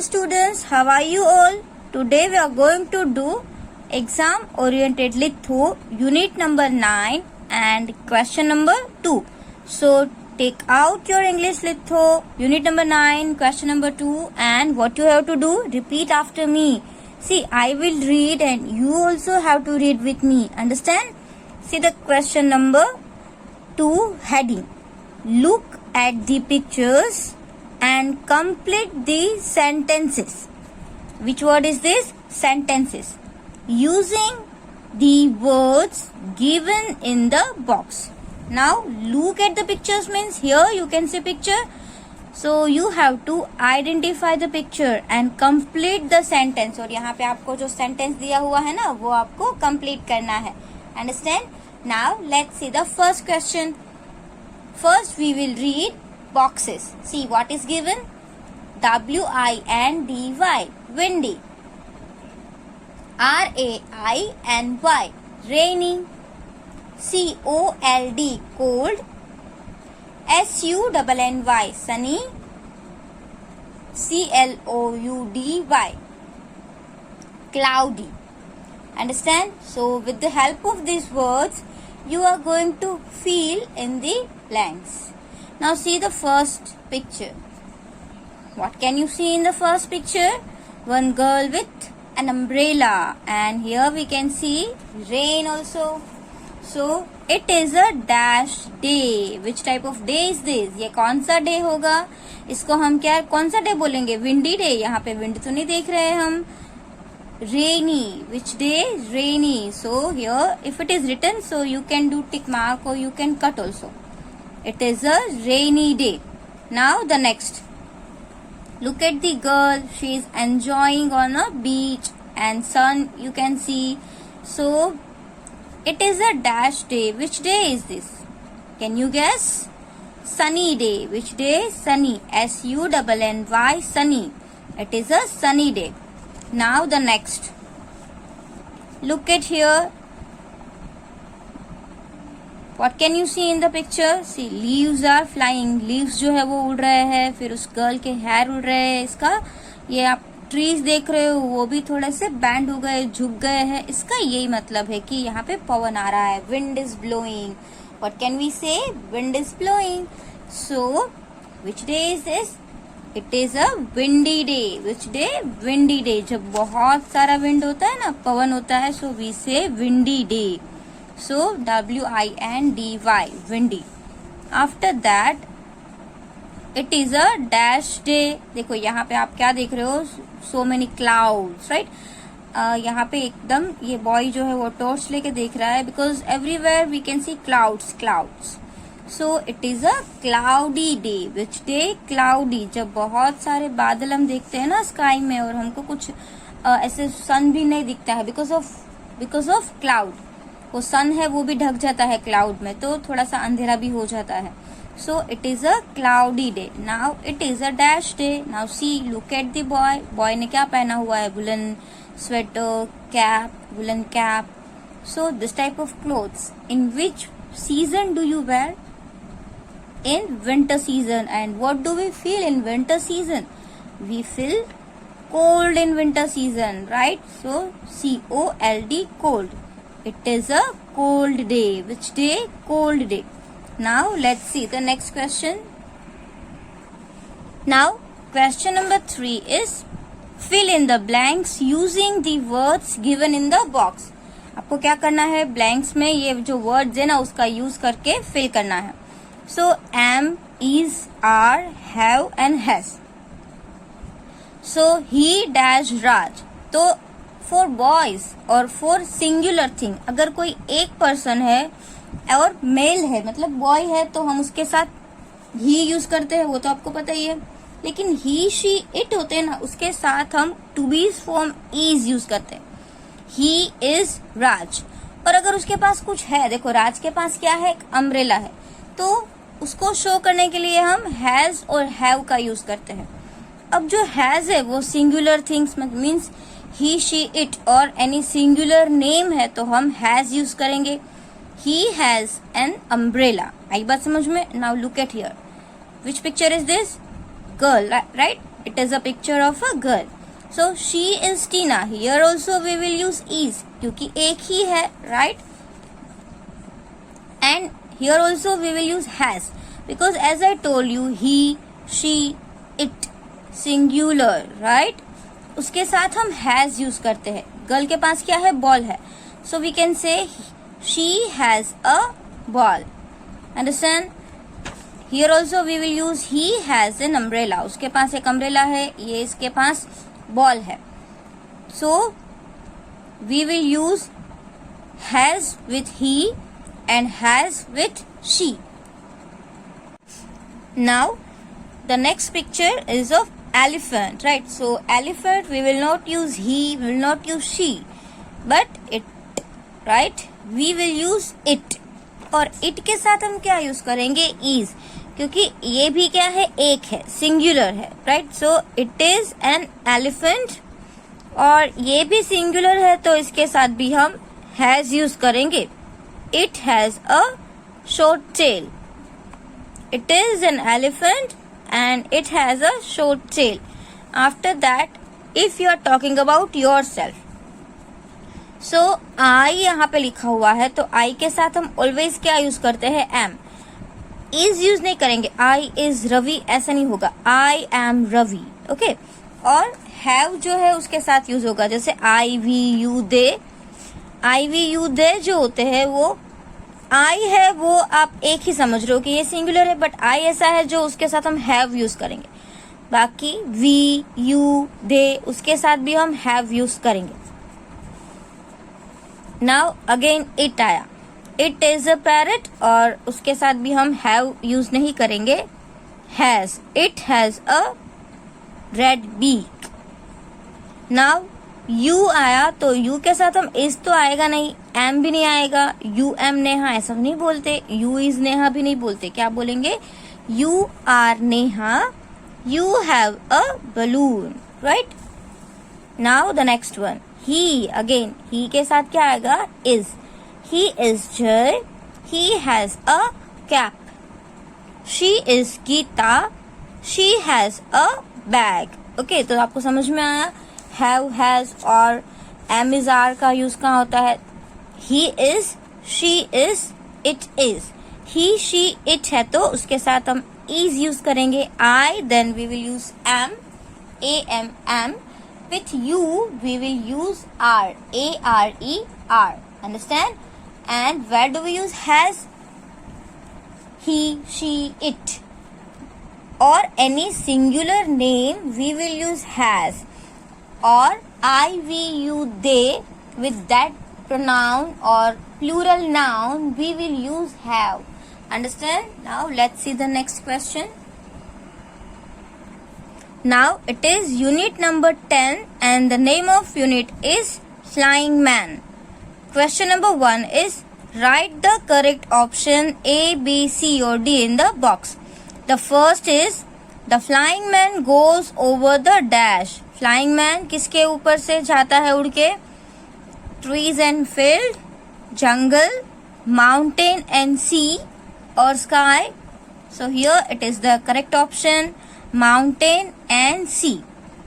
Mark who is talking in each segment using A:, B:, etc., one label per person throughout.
A: students, how are you all? Today we are going to do exam oriented litho unit number 9 and question number 2. So take out your English litho unit number 9 question number 2 and what you have to do, repeat after me. See, I will read and you also have to read with me. Understand? See the question number 2 heading. Look at the pictures and complete the sentences. Which word is this? Sentences. Using the words given in the box. Now look at the pictures means here you can see picture. So you have to identify the picture and complete the sentence. और यहाँ पे आपको जो sentence दिया हुआ है ना वो आपको complete करना है. Understand? Now let's see the first question. First we will read boxes. See what is given? W-I-N-D-Y, windy. R-A-I-N-Y, rainy. C-O-L-D, cold. S-U-N-N-Y, sunny. C-L-O-U-D-Y, cloudy. Understand? So with the help of these words, you are going to fill in the blanks. Now see the first picture. What can you see in the first picture? One girl with an umbrella, and here we can see rain also. So it is a dash day. Which type of day is this? ये कौन सा day होगा? इसको हम क्या कौन सा day बोलेंगे? Windy day. यहाँ पे विंड तो नहीं देख रहे हैं हम. Rainy. Which day? Rainy. So here if it is written, so you can do tick mark or you can cut also. It is a rainy day. Now the next. Look at the girl. She is enjoying on a beach and sun you can see. So it is a dash day. Which day is this? Can you guess? Sunny day. Which day? Sunny. S-U-N-N-Y, sunny. It is a sunny day. Now the next. Look at here. What can you see in the picture? See, leaves are flying. Leaves जो है वो उड़ रहे हैं. फिर उस girl के hair उड़ रहे हैं. इसका ये आप ट्रीज देख रहे हो वो भी थोड़े से बैंड हो गए, झुक गए हैं. इसका यही मतलब है कि यहाँ पे पवन आ रहा है. Wind is blowing. What can we say? Wind is blowing. So, which day is this? It is a windy day. Which day? Windy day. जब बहुत सारा wind होता है ना, पवन होता है, so we say windy day. So W-I-N-D-Y, windy. After that, it is a dash day. देखो यहाँ पे आप क्या देख रहे हो? So many clouds, right? यहाँ पे एकदम ये बॉय जो है वो टॉर्च लेके देख रहा है because everywhere we can see clouds, clouds. So it is a cloudy day. Which day? Cloudy. जब बहुत सारे बादल हम देखते हैं ना स्काई में और हमको कुछ ऐसे सन भी नहीं दिखता है because of cloud. वो सन है वो भी ढक जाता है क्लाउड में तो थोड़ा सा अंधेरा भी हो जाता है. So it is a cloudy day. Now it is a dash day. Now see, look at the boy. Boy ने क्या पहना हुआ है? Woolen sweater, cap, woolen cap. So this type of clothes. In which season do you wear? In winter season. And what do we feel in winter season? We feel cold in winter season, right? So C-O-L-D, cold. It is a cold day. Which day? Cold day. Now let's see the next question. Now question number 3 is fill in the blanks using the words given in the box. आपको क्या करना है? Blanks में ये जो words है ना उसका यूज करके फिल करना है. So am, is, are, have and has. So he dash Raj. तो for boys और for singular thing अगर कोई एक पर्सन है और मेल है मतलब बॉय है तो हम उसके साथ ही यूज करते हैं वो तो आपको पता ही है. लेकिन ही शी इट होते हैं ना उसके साथ हम to be form is use करते हैं. He is Raj. और अगर उसके पास कुछ है, देखो राज के पास क्या है? एक अम्ब्रेला है. तो उसको शो करने के लिए हम हैज और हैव का यूज करते हैं. अब जो हैज है वो singular things means he she it और एनी सिंगुलर नेम है तो हम हैज यूज करेंगे. He has an umbrella. आई बात समझ में? Now look at here. Which picture is this? Girl, right? It is a picture of a girl. So she is Tina. Here also we will use is क्योंकि एक ही है, right? And here also we will use has because as I told you, he, she, it, singular, right? उसके साथ हम has use करते हैं. Girl के पास क्या है? बॉल है. So we can say she has a ball. Understand? Here also we will use he has an umbrella. उसके पास एक umbrella है, ये इसके पास बॉल है. So we will use has with he and has with she. Now the next picture is of elephant, right? So elephant we will not use he, we will not use she, but it, right? We will use it. और it के साथ हम क्या use करेंगे? is, क्योंकि ये भी क्या है? एक है, सिंगुलर है, right? So it is an elephant और ये भी सिंगुलर है तो इसके साथ भी हम हैज यूज करेंगे. It has a short tail. It is an elephant and it has a short tail. After that, if you are talking about yourself, so I यहाँ पे लिखा हुआ है तो I के साथ हम always क्या यूज करते हैं? am. is यूज नहीं करेंगे. I is रवि ऐसा नहीं होगा. I am Ravi. ओके. और have जो है उसके साथ यूज होगा, जैसे I, we, you, they. I, we, you, they जो होते हैं वो I है वो आप एक ही समझ रहे हो कि ये सिंगुलर है, बट I ऐसा है जो उसके साथ हम have यूज करेंगे. बाकी we, you, they उसके साथ भी हम have यूज करेंगे. Now again it आया. It is a parrot और उसके साथ भी हम have यूज नहीं करेंगे. Has. It has a red beak. Now you आया तो यू के साथ हम इज तो आएगा नहीं, एम भी नहीं आएगा. यू एम नेहा ऐसा नहीं बोलते. यू इज नेहा भी नहीं बोलते. क्या बोलेंगे? You are Neha. You have a balloon, right? Now the next one, he. Again he के साथ क्या आएगा? Is. He is Jay. He has a cap. She is Geeta. She has a bag. Okay, तो आपको समझ में आया have, has और am is are का यूज कहाँ होता है? he is, she is, it is. he, she, it है तो उसके साथ हम is यूज करेंगे. I, then we will use am, am. With you we will use are, are. Understand? And where do we use has? He, she, it. Or any singular name we will use has. Or I, we, you, they, with that pronoun or plural noun we will use have. Understand? Now let's see the next question. Now it is unit number 10 and the name of unit is Flying Man. Question number 1 is write the correct option A, B, C or D in the box. The first is the flying man goes over the dash. Flying man किसके ऊपर से जाता है उड़ के? Trees and field, जंगल, mountain and sea और sky. So here it is the correct option, mountain and sea.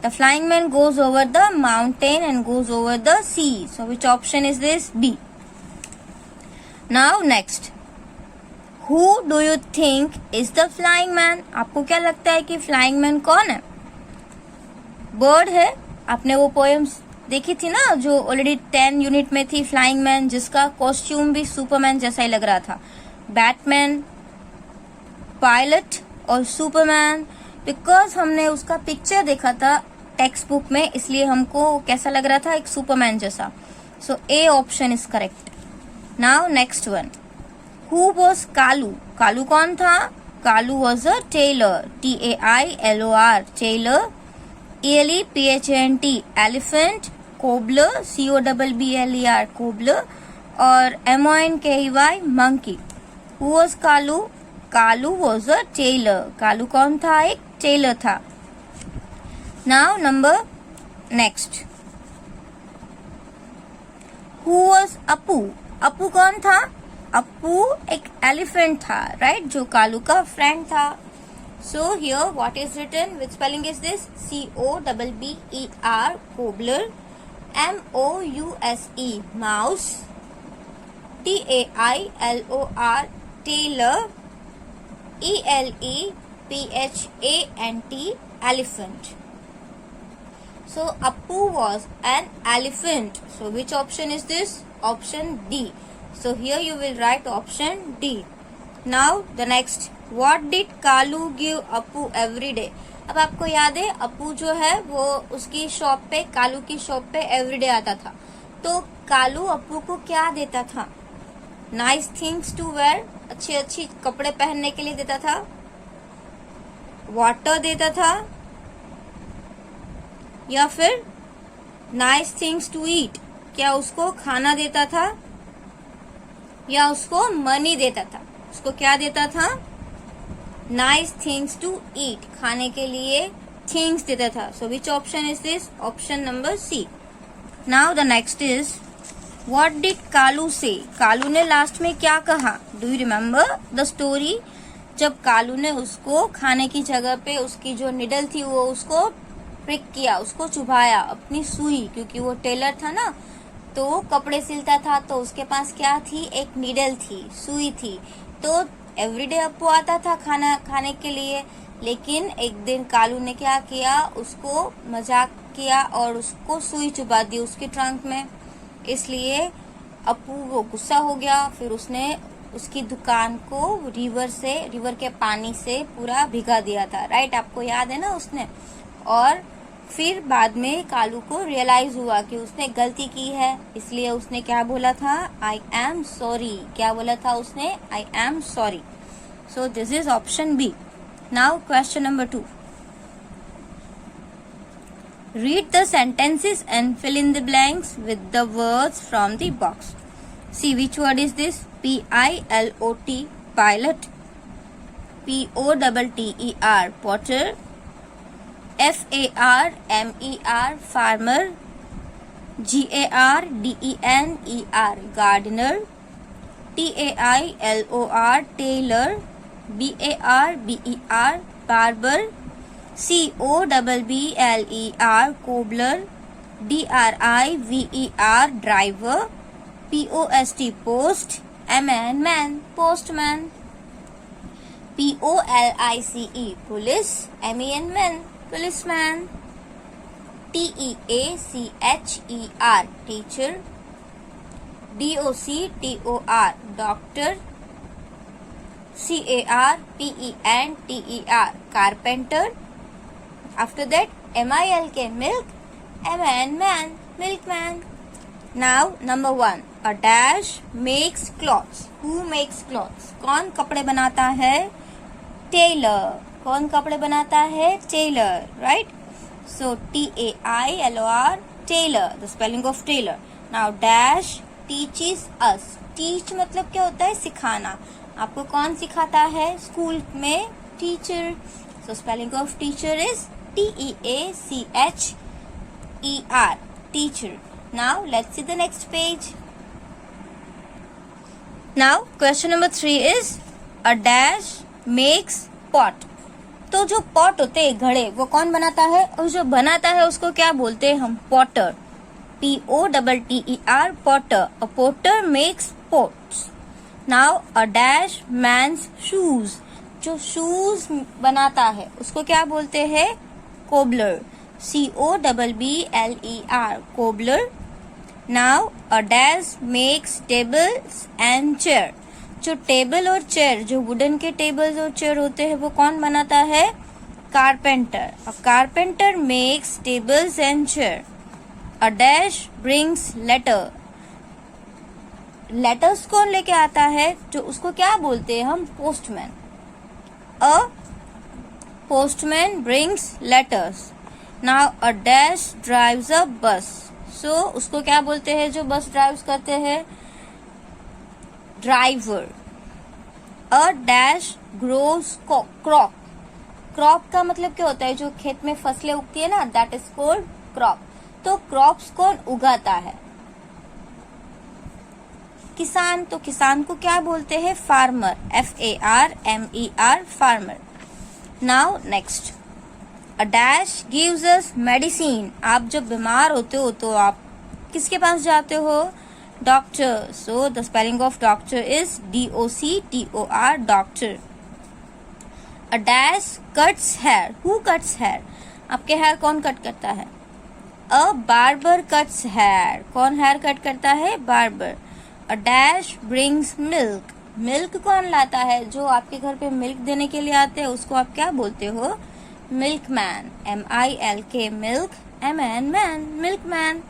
A: The flying man goes over the mountain and goes over the sea. So which option is this? B. Now next, who do you think is the flying man? आपको क्या लगता है कि flying man कौन है? Bird है. आपने वो पोएम्स देखी थी ना जो ऑलरेडी 10 यूनिट में थी, फ्लाइंग मैन, जिसका कॉस्ट्यूम भी सुपरमैन जैसा ही लग रहा था. बैटमैन, पायलट और सुपरमैन, बिकॉज हमने उसका पिक्चर देखा था टेक्स्ट बुक में, इसलिए हमको कैसा लग रहा था? एक सुपरमैन जैसा. So A option is correct. Now next one, who was Kalu? Kalu कौन था? Kalu was a tailor. TAILOR, tailor. ELEPHANT, elephant. Cobbler, COBBLER, cobbler. और MONKEY, monkey. Who was Kalu? Kalu was a tailor. Kalu कौन था? एक टेलर था. Now number next, who was Apu? Apu कौन था? अपू एक एलिफेंट था, राइट, जो कालू का फ्रेंड था. So here what is written? Which spelling is this? COBBER, cobbler. MOUSE, mouse. TAILOR, tailor. ELEPHANT, elephant. So Appu was an elephant. So which option is this? Option D. So here you will write option D. Now the next, what did Kalu give Appu every day? अब आपको याद है अप्पू जो है वो उसकी shop पे, कालू की शॉप पे एवरीडे आता था. तो कालू अप्पू को क्या देता था? नाइस थिंग्स टू वेयर, अच्छी अच्छी कपड़े पहनने के लिए देता था. वाटर देता था, या फिर नाइस थिंग्स टू ईट, क्या उसको खाना देता था, या उसको मनी देता था? उसको क्या देता था? नाइस थिंग्स टू ईट, खाने के लिए थिंग्स देता था. So which option is this? Option number C. Now the next is, what did Kalu say? Kalu ने लास्ट में क्या कहा? Do you remember the story? जब कालू ने उसको खाने की जगह पे उसकी जो निडल थी वो उसको प्रिक किया, उसको चुभाया अपनी सुई, क्योंकि वो टेलर था ना, तो कपड़े सिलता था, तो उसके पास क्या थी? एक निडल थी, सुई थी. तो एवरीडे अप्पू आता था खाना खाने के लिए, लेकिन एक दिन कालू ने क्या किया? उसको मजाक किया और उसको सुई चुभा दी उसकी ट्रंक में. इसलिए अप्पू वो गुस्सा हो गया. फिर उसने उसकी दुकान को रिवर के पानी से पूरा भिगा दिया था. राइट, आपको याद है ना उसने. और फिर बाद में कालू को रियलाइज हुआ कि उसने गलती की है, इसलिए उसने क्या बोला था? I am sorry. क्या बोला था उसने? I am sorry. So this is option B. Now question number 2. Read the sentences and fill in the blanks with the words from the box. See which word is this? PILOT, pilot. POTTER, potter. FARMER, farmer. GARDENER, gardener. TAILOR, tailor. BARBER, barber. COBBLER, cobbler. DRIVER, driver. POST, post. man, postman. POLICE, police. man, policeman. TEACHER, teacher. DOCTOR, doctor. CARPENTER, carpenter. After that, MILK, milk. man, milkman. Now number 1, a dash makes clothes. Who makes clothes? कौन कपड़े बनाता है? Tailor. कौन कपड़े बनाता है? Tailor. Right? So TAILOR, tailor. The spelling of tailor. Now dash teaches us. Teach मतलब क्या होता है? सिखाना. आपको कौन सिखाता है? स्कूल में teacher. So spelling of teacher is TEACHER, teacher. Now let's see the next page. Now question number 3 is, a dash makes pot. तो जो पॉट होते हैं घड़े, वो कौन बनाता है? और जो बनाता है उसको क्या बोलते हैं हम? Potter. POTTER, potter. A potter makes pots. Now a dash man's shoes. जो शूज बनाता है उसको क्या बोलते हैं? cobbler. COBBLER, cobbler. Now a dash makes tables and chair. जो टेबल और चेयर, जो वुडन के टेबल्स और चेयर होते हैं, वो कौन बनाता है? Carpenter. A carpenter makes tables and chair. A dash brings letter. Letters कौन लेके आता है? जो उसको क्या बोलते हैं हम? Postman. A postman brings letters. Now a dash drives a bus. So उसको क्या बोलते हैं जो बस ड्राइव करते हैं? Driver. A dash grows crop. Crop का मतलब क्या होता है? जो खेत में फसलें उगती है ना, दैट इज कॉल्ड क्रॉप. तो क्रॉप्स कौन उगाता है? किसान. तो किसान को क्या बोलते हैं? Farmer. FARMER, farmer. Now next, a dash gives us medicine. आप जब बीमार होते हो तो आप किसके पास जाते हो? Doctor. So the spelling of doctor is DOCTOR, doctor. A dash cuts hair. Who cuts hair? आपके हेयर कौन कट करता है? A barber cuts hair. कौन हेयर कट करता है? Barber. A dash brings milk. Milk कौन लाता है? जो आपके घर पे मिल्क देने के लिए आते हैं उसको आप क्या बोलते हो? Milkman. MILK, milk, MAN, man, milkman.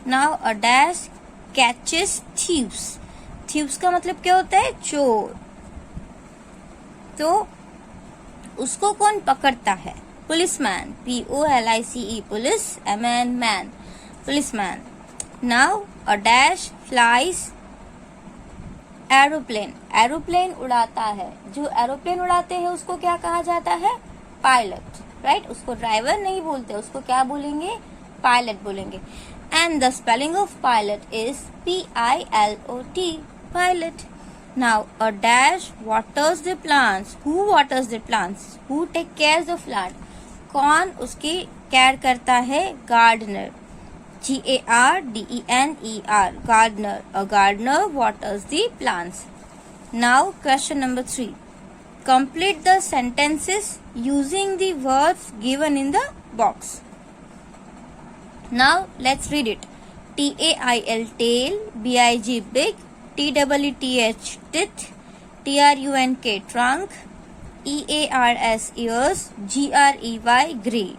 A: Now a dash catches thieves. Thieves का मतलब क्या होता है? चोर। तो उसको कौन पकड़ता है? Policeman. POLICE, police, MAN, man, policeman. Now a dash flies aeroplane. Aeroplane उड़ाता है। जो एरोप्लेन उड़ाते हैं उसको क्या कहा जाता है? Pilot, right. उसको ड्राइवर नहीं बोलते, उसको क्या बोलेंगे? पायलट बोलेंगे। And the spelling of pilot is PILOT, pilot. Now a dash waters the plants. Who waters the plants? Who take care of plant? कौन उसकी केयर करता है? Gardener. GARDENER, gardener. A gardener waters the plants. Now question number 3. Complete the sentences using the words given in the box. Now let's read it. TAIL, tail. BIG, big. TEETH, teeth. TRUNK, trunk. EARS, ears. GREY, grey.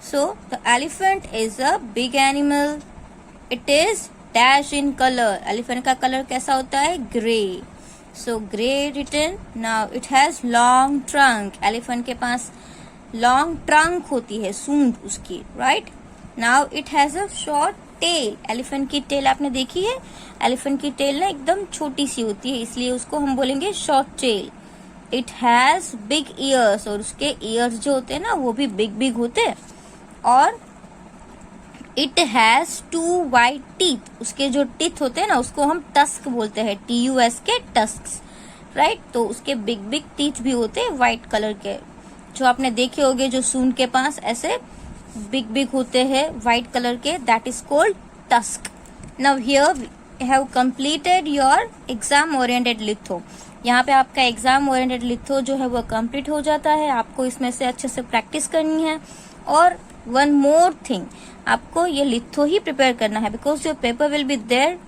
A: So the elephant is a big animal. It is dash in color. Elephant का color कैसा होता है? Grey. So grey written. Now it has long trunk. Elephant के पास long trunk होती है, सूंड उसकी, right? Now it has a short tail. Elephant की tail आपने देखी है? Elephant की tail ना एकदम छोटी सी होती है, इसलिए उसको हम बोलेंगे short tail. It has big ears. और उसके ears जो होते हैं ना वो भी big होते हैं। और इट हैज 2 white teeth. उसके जो टीथ होते हैं ना उसको हम टस्क बोलते हैं, TUSK, टस्क्स, राइट। तो उसके बिग टीथ भी होते हैं व्हाइट कलर के, जो आपने देखे होंगे, जो सूंड के पास ऐसे बिग होते हैं व्हाइट कलर के, that is called tusk. Now here we have completed your exam oriented litho. यहाँ पे आपका एग्जाम ओरिएंटेड लिथो जो है वो कंप्लीट हो जाता है। आपको इसमें से अच्छे से प्रैक्टिस करनी है। और वन मोर थिंग, आपको ये लिथो ही प्रिपेयर करना है, because your paper will be there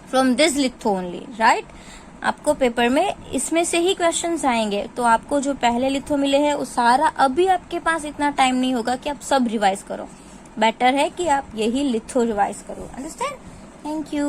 A: from this litho only, right. आपको पेपर में इसमें से ही क्वेश्चंस आएंगे। तो आपको जो पहले लिथो मिले हैं वो सारा, अभी आपके पास इतना टाइम नहीं होगा कि आप सब रिवाइज करो। बेटर है कि आप यही लिथो रिवाइज करो। अंडरस्टैंड? Thank you.